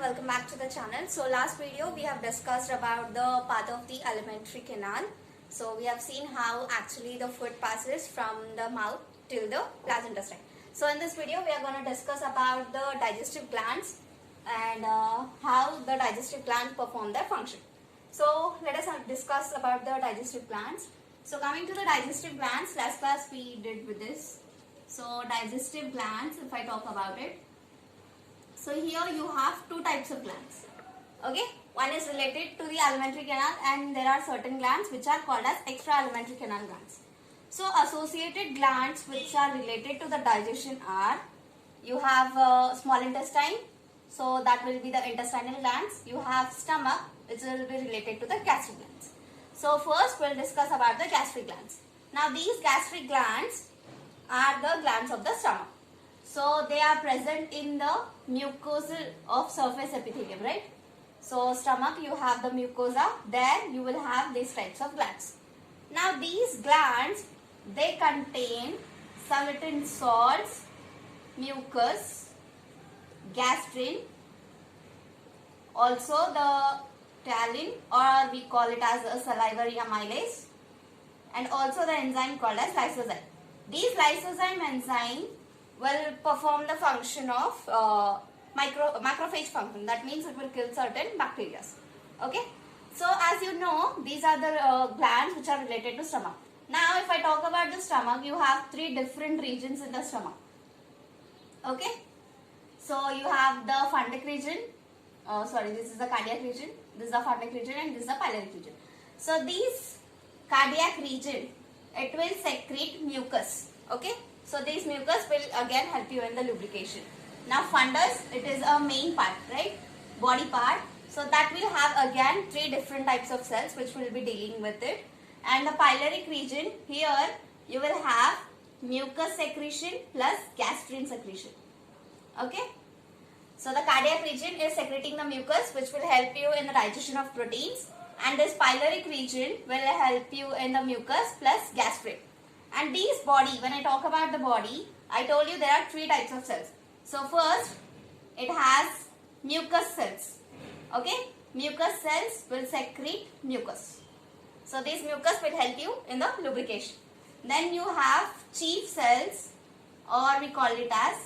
welcome back to the channel. So last video we have discussed about the path of the alimentary canal. So we have seen how actually the food passes from the mouth till the large intestine. So in this video we are going to discuss about the digestive glands and how the digestive glands perform their function. So let us discuss about the digestive glands. So coming to the digestive glands, last class we did with this. So digestive glands, if I talk about it. So here you have two types of glands. Okay, one is related to the alimentary canal and there are certain glands which are called as extra alimentary canal glands. So associated glands which are related to the digestion are, you have small intestine, so that will be the intestinal glands. You have stomach, which will be related to the gastric glands. So first we'll discuss about the gastric glands. Now these gastric glands are the glands of the stomach. So they are present in the mucosa of surface epithelium, right? So stomach, you have the mucosa, there you will have these types of glands. Now these glands, they contain certain salts, mucus, gastrin, also the taline, or we call it as a salivary amylase, and also the enzyme called as lysozyme. These lysozyme enzyme will perform the function of macrophage function. That means it will kill certain bacteria. Okay. So as you know, these are the glands which are related to stomach. Now if I talk about the stomach, you have three different regions in the stomach. Okay. So you have the fundic region. This is the cardiac region. This is the fundic region and this is the pyloric region. So these cardiac region, it will secrete mucus. Okay. So this mucus will again help you in the lubrication. Now fundus, it is a main part, right? Body part. So that will have again three different types of cells which will be dealing with it. And the pyloric region, here you will have mucus secretion plus gastrin secretion. Okay. So the cardiac region is secreting the mucus which will help you in the digestion of proteins. And this pyloric region will help you in the mucus plus gastrin. And these body, when I talk about the body, I told you there are three types of cells. So first, it has mucus cells. Okay, mucus cells will secrete mucus. So this mucus will help you in the lubrication. Then you have chief cells, or we call it as,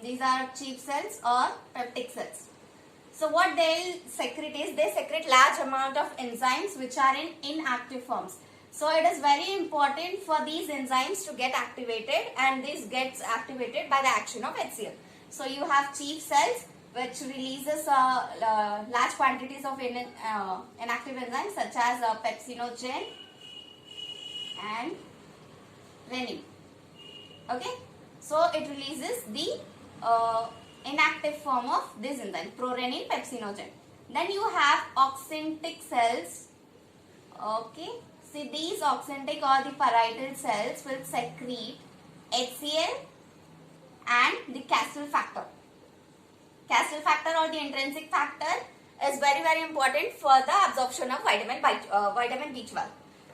these are chief cells or peptic cells. So what they secrete is, they secrete large amount of enzymes which are in inactive forms. So it is very important for these enzymes to get activated, and this gets activated by the action of HCl. So you have chief cells which releases large quantities of inactive enzymes such as pepsinogen and renin. Okay. So it releases the inactive form of this enzyme, prorenin, pepsinogen. Then you have oxyntic cells. Okay. See, these oxyntic or the parietal cells will secrete HCl and the Castle factor. Castle factor or the intrinsic factor is very important for the absorption of vitamin B12.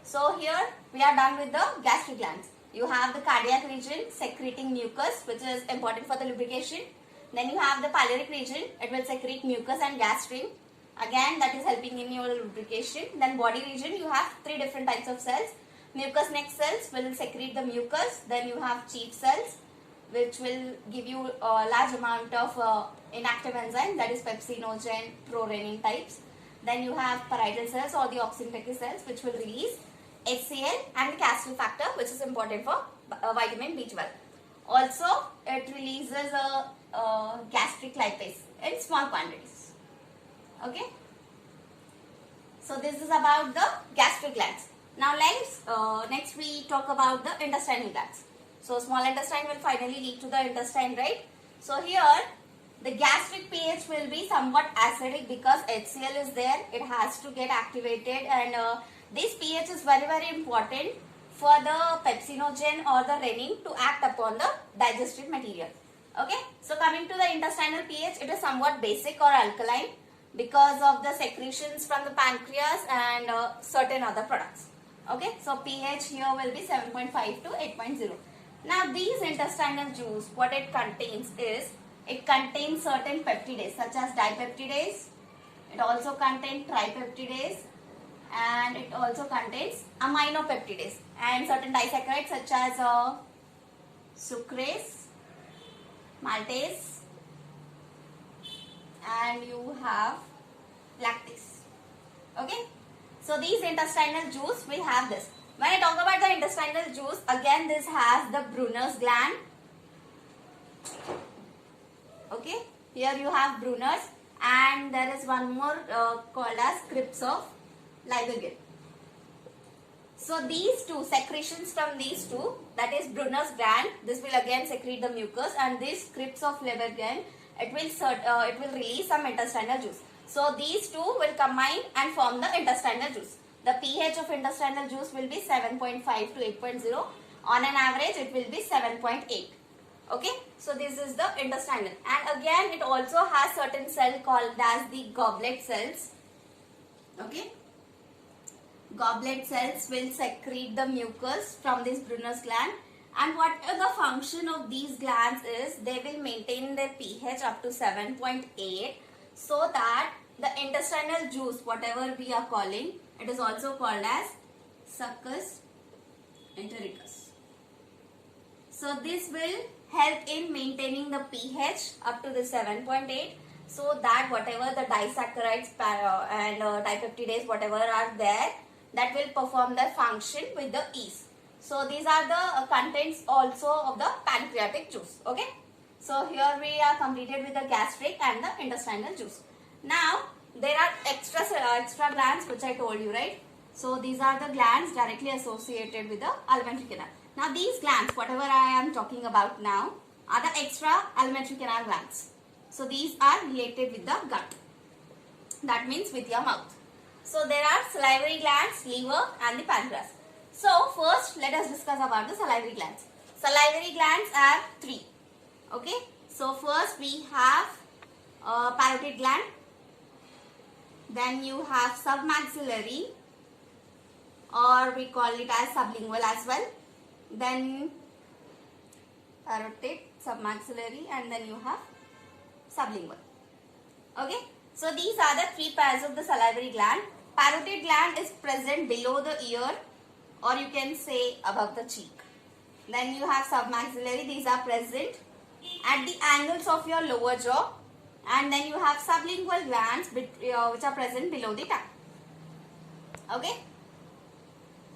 So here we are done with the gastric glands. You have the cardiac region secreting mucus, which is important for the lubrication. Then you have the pyloric region, it will secrete mucus and gastrin. Again, that is helping in your lubrication. Then body region, you have three different types of cells. Mucus neck cells will secrete the mucus. Then you have chief cells, which will give you a large amount of inactive enzyme, that is pepsinogen, prorenin types. Then you have parietal cells or the oxyntic cells, which will release HCl and the Castle factor, which is important for vitamin B12. Also, it releases a gastric lipase in small quantities. Okay. So this is about the gastric glands. Now next we talk about the intestinal glands. So small intestine will finally lead to the intestine, right? So here the gastric pH will be somewhat acidic because HCl is there. It has to get activated, and this pH is very important for the pepsinogen or the renin to act upon the digestive material. Okay. So coming to the intestinal pH, it is somewhat basic or alkaline because of the secretions from the pancreas and certain other products. Okay. So pH here will be 7.5 to 8.0. Now these intestinal juice, what it contains is, it contains certain peptidase such as dipeptidase, it also contains tripeptidase, and it also contains aminopeptidase and certain disaccharides such as sucrase, maltase, and you have lactase. Okay, so these intestinal juice will have this. When I talk about the intestinal juice, again this has the Brunner's gland. Okay, here you have Brunner's, and there is one more called as Scripps of Leybourgin. So these two secretions from these two, that is Brunner's gland, this will again secrete the mucus, and this Scripps of Leybourgin, it will release some intestinal juice. So these two will combine and form the intestinal juice. The pH of intestinal juice will be 7.5 to 8.0. On an average, it will be 7.8. Okay, so this is the intestinal, and again it also has certain cell called as the goblet cells. Okay, goblet cells will secrete the mucus from this Brunner's gland, and what the function of these glands is, they will maintain their pH up to 7.8, so that the intestinal juice, whatever we are calling, it is also called as succus entericus. So this will help in maintaining the pH up to the 7.8, so that whatever the disaccharides and dipeptidase, whatever are there, that will perform their function with the ease. So these are the contents also of the pancreatic juice. Okay, so here we are completed with the gastric and the intestinal juice. Now there are extra glands which I told you, right? So these are the glands directly associated with the alimentary canal. Now these glands, whatever I am talking about now, are the extra alimentary canal glands. So these are related with the gut. That means with your mouth. So there are salivary glands, liver, and the pancreas. So first let us discuss about the salivary glands. Salivary glands are three. Okay. So first we have parotid gland. Then you have submaxillary, or we call it as sublingual as well. Then parotid, submaxillary, and then you have sublingual. Okay. So these are the three pairs of the salivary gland. Parotid gland is present below the ear, or you can say above the cheek. Then you have submaxillary, these are present at the angles of your lower jaw. And then you have sublingual glands which are present below the tongue. Okay.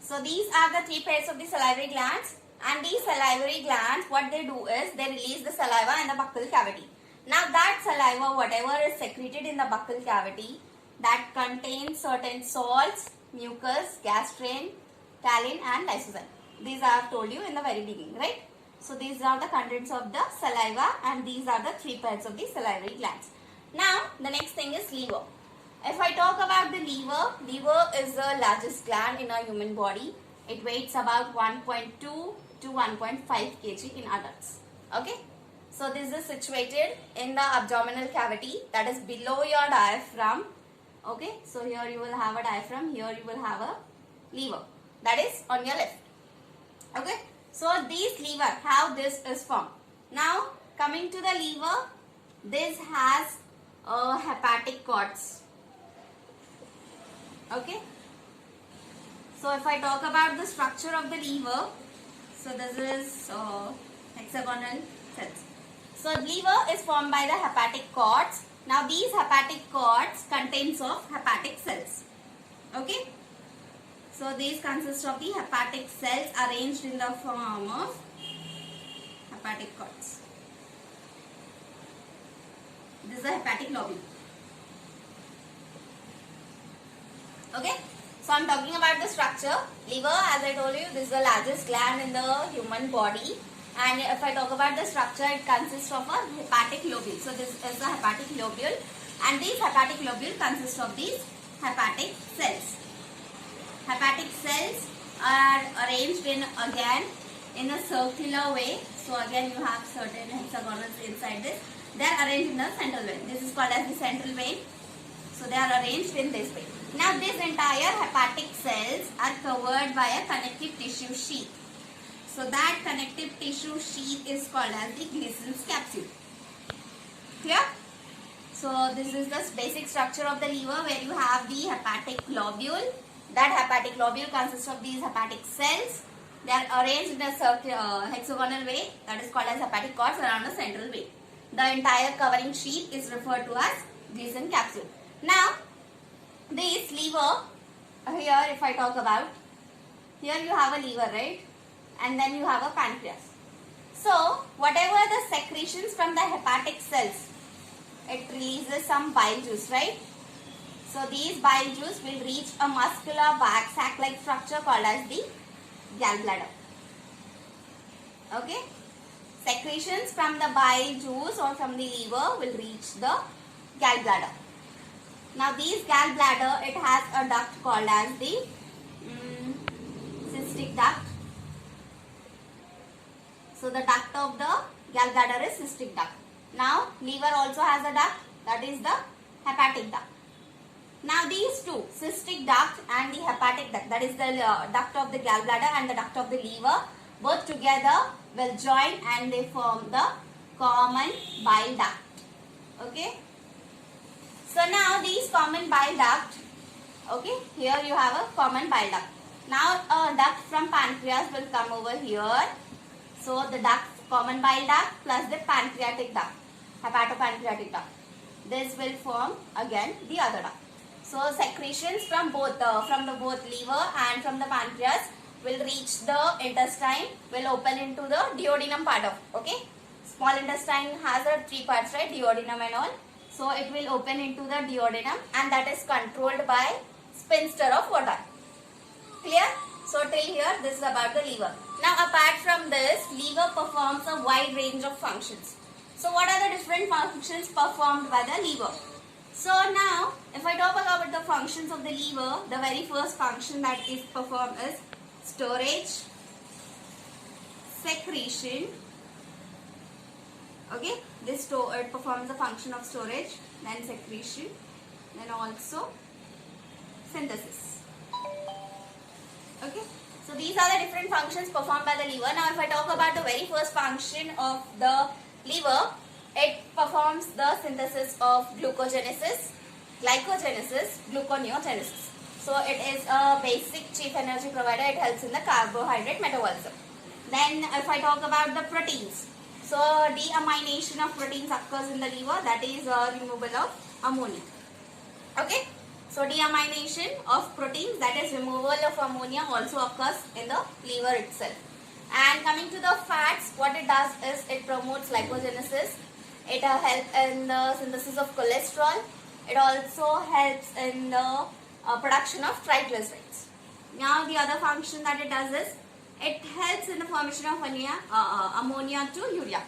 So these are the three pairs of the salivary glands, and these salivary glands, what they do is they release the saliva in the buccal cavity. Now that saliva, whatever is secreted in the buccal cavity, that contains certain salts, mucus, gastrin, taline, and lysozyme. These I have told you in the very beginning, right? So these are the contents of the saliva, and these are the three pairs of the salivary glands. Now the next thing is liver. If I talk about the liver, liver is the largest gland in our human body. It weighs about 1.2 to 1.5 kg in adults. Okay. So this is situated in the abdominal cavity, that is below your diaphragm. Okay. So here you will have a diaphragm, here you will have a liver, that is on your left. Okay. So this liver, how this is formed. Now coming to the liver, this has hepatic cords. Okay. So if I talk about the structure of the liver, so this is hexagonal cells. So liver is formed by the hepatic cords. Now these hepatic cords contains of hepatic cells. Okay. So these consist of the hepatic cells arranged in the form of hepatic cords. This is the hepatic lobule. Okay. So I am talking about the structure. Liver, as I told you, this is the largest gland in the human body. And if I talk about the structure, it consists of a hepatic lobule. So this is the hepatic lobule, and these hepatic lobule consist of these hepatic cells. Hepatic cells are arranged in a circular way. So again you have certain hexagonals inside this. They are arranged in the central vein. This is called as the central vein. So they are arranged in this way. Now this entire hepatic cells are covered by a connective tissue sheath. So that connective tissue sheath is called as the Gleason's capsule. Clear? So this is the basic structure of the liver, where you have the hepatic lobule. That hepatic lobule consists of these hepatic cells. They are arranged in a hexagonal way, that is called as hepatic cords, around a central vein. The entire covering sheath is referred to as Gleason capsule. Now, this liver, here if I talk about, here you have a liver, right? And then you have a pancreas. So, whatever the secretions from the hepatic cells, it releases some bile juice, right? So, these bile juice will reach a muscular bag sac-like structure called as the gallbladder. Okay? Secretions from the bile juice or from the liver will reach the gallbladder. Now, these gallbladder, it has a duct called as the cystic duct. So, the duct of the gallbladder is cystic duct. Now, liver also has a duct, that is the hepatic duct. Now, these two, cystic duct and the hepatic duct, that is the duct of the gallbladder and the duct of the liver, both together will join and they form the common bile duct. Okay. So, now these common bile duct, okay, here you have a common bile duct. Now, a duct from pancreas will come over here. So, the duct, common bile duct plus the pancreatic duct, hepatopancreatic duct. This will form again the other duct. So, secretions from both both liver and from the pancreas will reach the intestine, will open into the duodenum part of, okay. Small intestine has three parts, right, duodenum and all. So, it will open into the duodenum and that is controlled by sphincter of water. Clear? So, till here this is about the liver. Now, apart from this, liver performs a wide range of functions. So, what are the different functions performed by the liver? So, now, if I talk about the functions of the liver, the very first function that is performed is storage, secretion, okay, it performs the function of storage, then secretion, then also synthesis. Okay, so these are the different functions performed by the liver. Now, if I talk about the very first function of the liver, it performs the synthesis of glucogenesis, glycogenesis, gluconeogenesis. So, it is a basic chief energy provider. It helps in the carbohydrate metabolism. Then, if I talk about the proteins, so deamination of proteins occurs in the liver, that is removal of ammonia. Okay. So, deamination of proteins, that is removal of ammonia, also occurs in the liver itself. And coming to the fats, what it does is it promotes lipogenesis. It helps in the synthesis of cholesterol. It also helps in the production of triglycerides. Now, the other function that it does is it helps in the formation of ammonia to urea.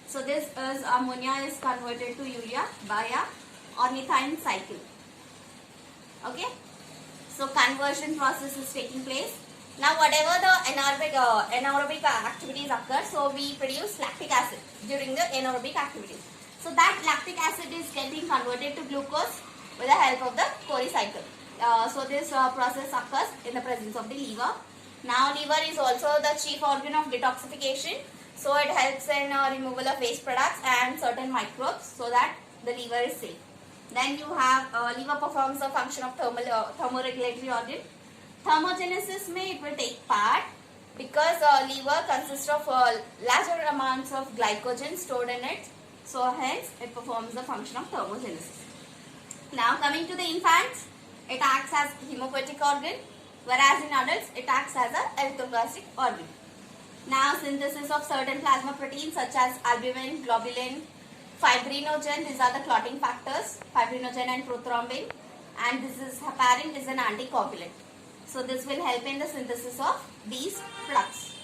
So, this is ammonia is converted to urea via ornithine cycle. Okay. So, conversion process is taking place. Now, whatever the anaerobic activities occur, so we produce lactic acid during the anaerobic activities. So, that lactic acid is getting converted to glucose with the help of the Cori cycle. So, this process occurs in the presence of the liver. Now, liver is also the chief organ of detoxification. So, it helps in removal of waste products and certain microbes so that the liver is safe. Then you have liver performs the function of thermoregulatory organ. Thermogenesis it will take part because liver consists of larger amounts of glycogen stored in it. So, hence it performs the function of thermogenesis. Now, coming to the infants, it acts as hemopoietic organ, whereas in adults it acts as a erythroplastic organ. Now, synthesis of certain plasma proteins such as albumin, globulin, fibrinogen, these are the clotting factors, fibrinogen and prothrombin, and this is heparin is an anticoagulant. So, this will help in the synthesis of these products.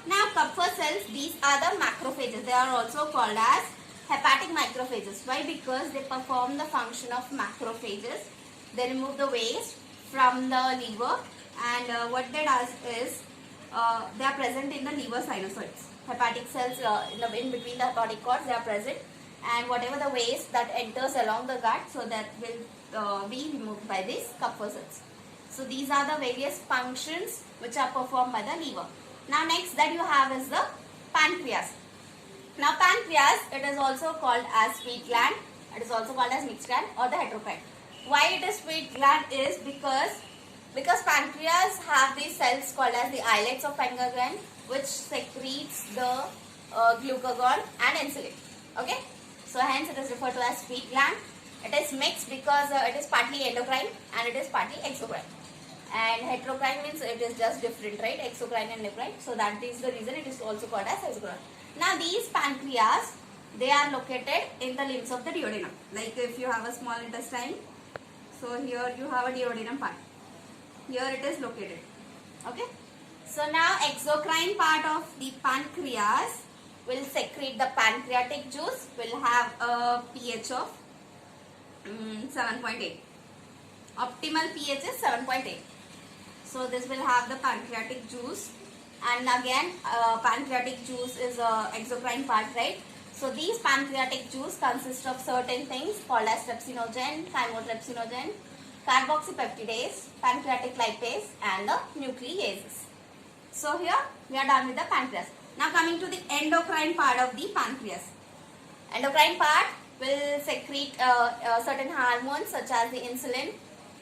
Now, Kupffer cells, these are the macrophages. They are also called as hepatic macrophages. Why? Because they perform the function of macrophages. They remove the waste from the liver, and what they does is they are present in the liver sinusoids. Hepatic cells in between the hepatic cords, they are present, and whatever the waste that enters along the gut, so that will be removed by these Kupffer cells. So, these are the various functions which are performed by the liver. Now next that you have is the pancreas. Now pancreas, it is also called as sweet gland. It is also called as mixed gland or the heterocrine. Why it is sweet gland is because pancreas have these cells called as the islets of pancreas, which secretes the glucagon and insulin. Okay, so hence it is referred to as sweet gland. It is mixed because it is partly endocrine and it is partly exocrine. And heterocrine means it is just different, right? Exocrine and endocrine. So that is the reason it is also called as exocrine. Now these pancreas, they are located in the limbs of the duodenum. Like if you have a small intestine, so here you have a duodenum part. Here it is located. Okay. So now exocrine part of the pancreas will secrete the pancreatic juice, will have a pH of 7.8. Optimal pH is 7.8. So this will have the pancreatic juice, and again pancreatic juice is a exocrine part, right? So these pancreatic juice consist of certain things called as trypsinogen, chymotrypsinogen, carboxypeptidase, pancreatic lipase and the nucleases. So here we are done with the pancreas. Now coming to the endocrine part of the pancreas. Endocrine part will secrete certain hormones such as the insulin,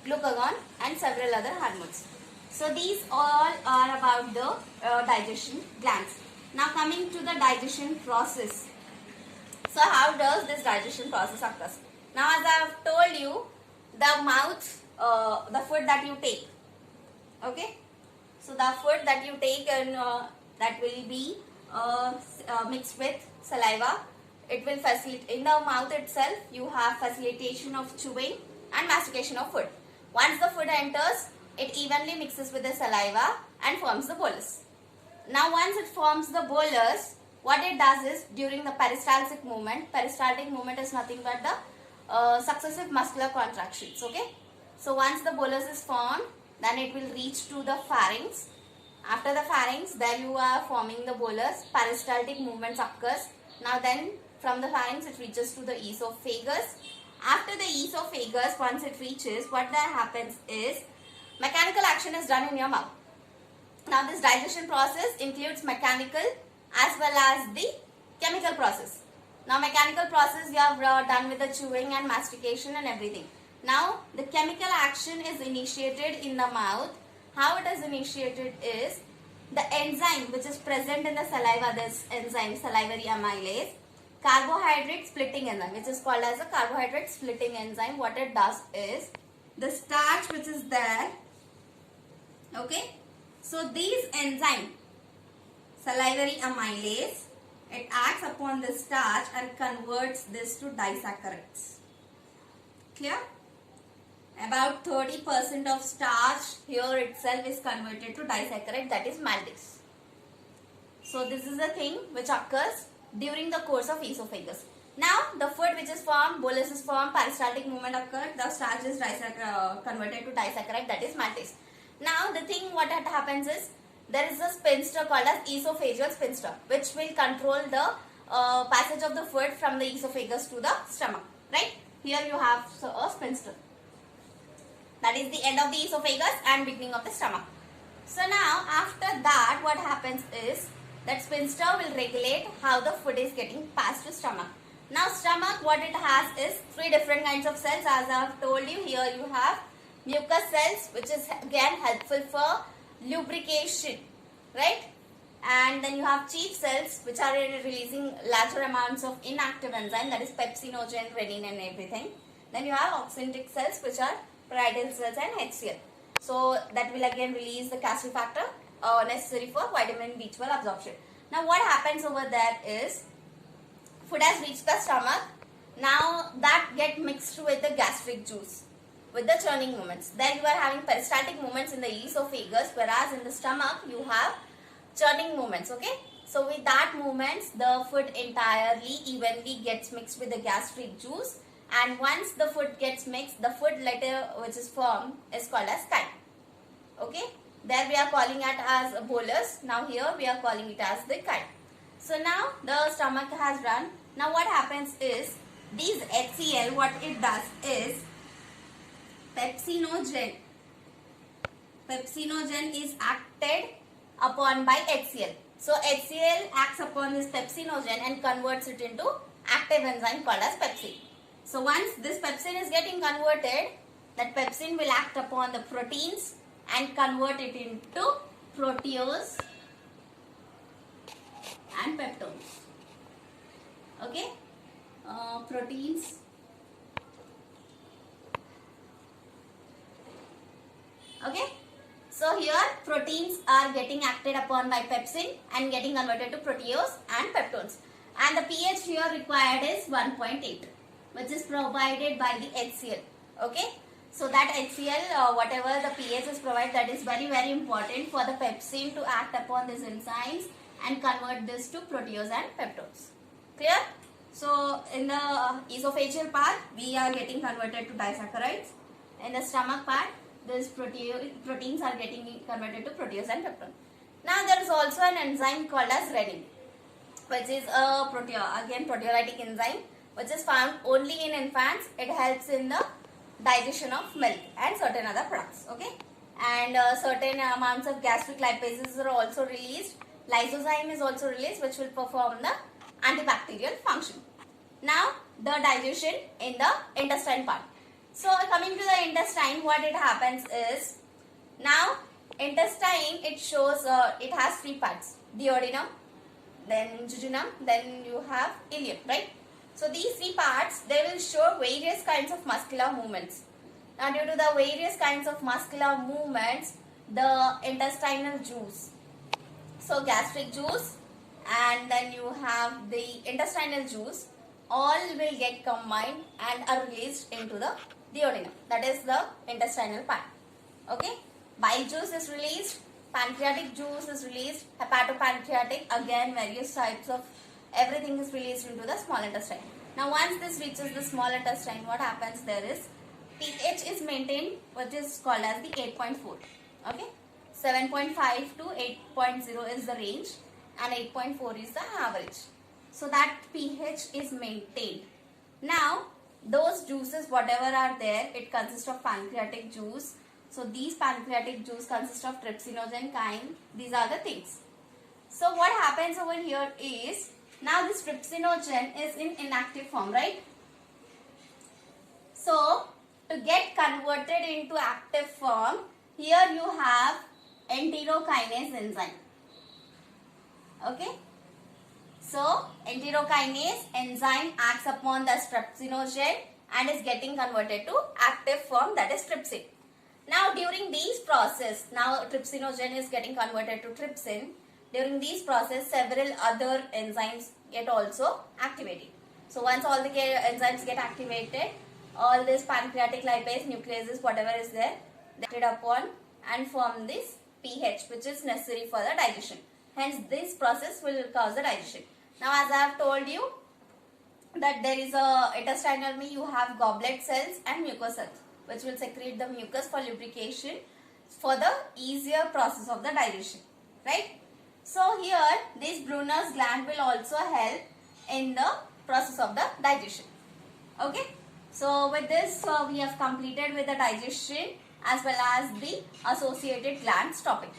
glucagon and several other hormones. So these all are about the digestion glands. Now coming to the digestion process. So how does this digestion process occurs? Now as I have told you, the mouth, the food that you take, okay? So the food that you take and that will be mixed with saliva. It will facilitate, in the mouth itself you have facilitation of chewing and mastication of food. Once the food enters, it evenly mixes with the saliva and forms the bolus. Now once it forms the bolus, what it does is during the peristaltic movement is nothing but the successive muscular contractions, okay? So once the bolus is formed, then it will reach to the pharynx. After the pharynx, there you are forming the bolus, peristaltic movements occurs. Now then from the pharynx it reaches to the esophagus. After the esophagus, once it reaches, what that happens is mechanical action is done in your mouth. Now this digestion process includes mechanical as well as the chemical process. Now mechanical process you have done with the chewing and mastication and everything. Now the chemical action is initiated in the mouth. How it is initiated is the enzyme which is present in the saliva, this enzyme salivary amylase, carbohydrate splitting enzyme, which is called as a carbohydrate splitting enzyme. What it does is the starch which is there, okay, so these enzyme salivary amylase, it acts upon the starch and converts this to disaccharides. Clear? About 30% of starch here itself is converted to disaccharide, that is maltase. So this is the thing which occurs during the course of esophagus. Now the food which is formed, bolus is formed, peristaltic movement occurred, the starch is converted to disaccharide, that is maltase. Now the thing what happens is there is a sphincter called as esophageal sphincter which will control the passage of the food from the esophagus to the stomach, right? Here you have a sphincter. That is the end of the esophagus and beginning of the stomach. So now after that what happens is that sphincter will regulate how the food is getting passed to stomach. Now stomach, what it has is 3 different kinds of cells. As I have told you, here you have mucus cells which is again helpful for lubrication, right? And then you have chief cells which are releasing larger amounts of inactive enzyme, that is pepsinogen, renin and everything. Then you have oxyntic cells which are parietal cells and HCl. So that will again release the calcium factor necessary for vitamin B12 absorption. Now what happens over there is food has reached the stomach. Now that get mixed with the gastric juice with the churning movements. Then you are having peristaltic movements in the esophagus, whereas in the stomach you have churning movements, okay? So with that movements, the food entirely evenly gets mixed with the gastric juice, and once the food gets mixed, the food later which is formed is called as chyme, okay? There we are calling it as a bolus. Now here we are calling it as the chyme. So now the stomach has run. Now what happens is these HCl, what it does is pepsinogen is acted upon by HCl. So HCl acts upon this pepsinogen and converts it into active enzyme called as pepsin. So once this pepsin is getting converted, that pepsin will act upon the proteins and convert it into proteose and peptones. Okay, proteins okay. So here proteins are getting acted upon by pepsin and getting converted to proteose and peptones, and the pH here required is 1.8, which is provided by the HCl. Okay, so that HCl, whatever the pH is provided, that is very important for the pepsin to act upon these enzymes and convert this to proteose and peptones. Clear? So in the esophageal part, we are getting converted to disaccharides. In the stomach part, these proteins are getting converted to protease and peptone. Now there is also an enzyme called as renin, which is a proteolytic enzyme, which is found only in infants. It helps in the digestion of milk and certain other products. Okay, and certain amounts of gastric lipases are also released. Lysozyme is also released, which will perform the antibacterial function. Now the digestion in the intestine part. So coming to the intestine, what it happens is, now intestine, it shows it has three parts: duodenum, then jejunum, then you have ileum, right? So these three parts, they will show various kinds of muscular movements. Now due to the various kinds of muscular movements, the intestinal juice, so gastric juice and then you have the intestinal juice, all will get combined and are released into the duodenum, that is the intestinal part. Okay, bile juice is released, pancreatic juice is released, hepatopancreatic, again various types of everything is released into the small intestine. Now once this reaches the small intestine, what happens there is pH is maintained, which is called as the 8.4. Okay, 7.5 to 8.0 is the range and 8.4 is the average. So that pH is maintained. Now those juices, whatever are there, it consists of pancreatic juice. So these pancreatic juice consist of trypsinogen chyme. These are the things. So what happens over here is, now this trypsinogen is in inactive form, right? So to get converted into active form, here you have enterokinase enzyme. Okay, so enterokinase enzyme acts upon the trypsinogen and is getting converted to active form, that is trypsin. Now during these process, now trypsinogen is getting converted to trypsin. During these process, several other enzymes get also activated. So once all the enzymes get activated, all this pancreatic lipase, nucleases, whatever is there, they acted upon and form this pH, which is necessary for the digestion. Hence this process will cause the digestion. Now as I have told you that there is a intestinal me, you have goblet cells and mucous cells, which will secrete the mucus for lubrication for the easier process of the digestion, right? So here this Brunner's gland will also help in the process of the digestion. Okay, so with this we have completed with the digestion as well as the associated glands topic.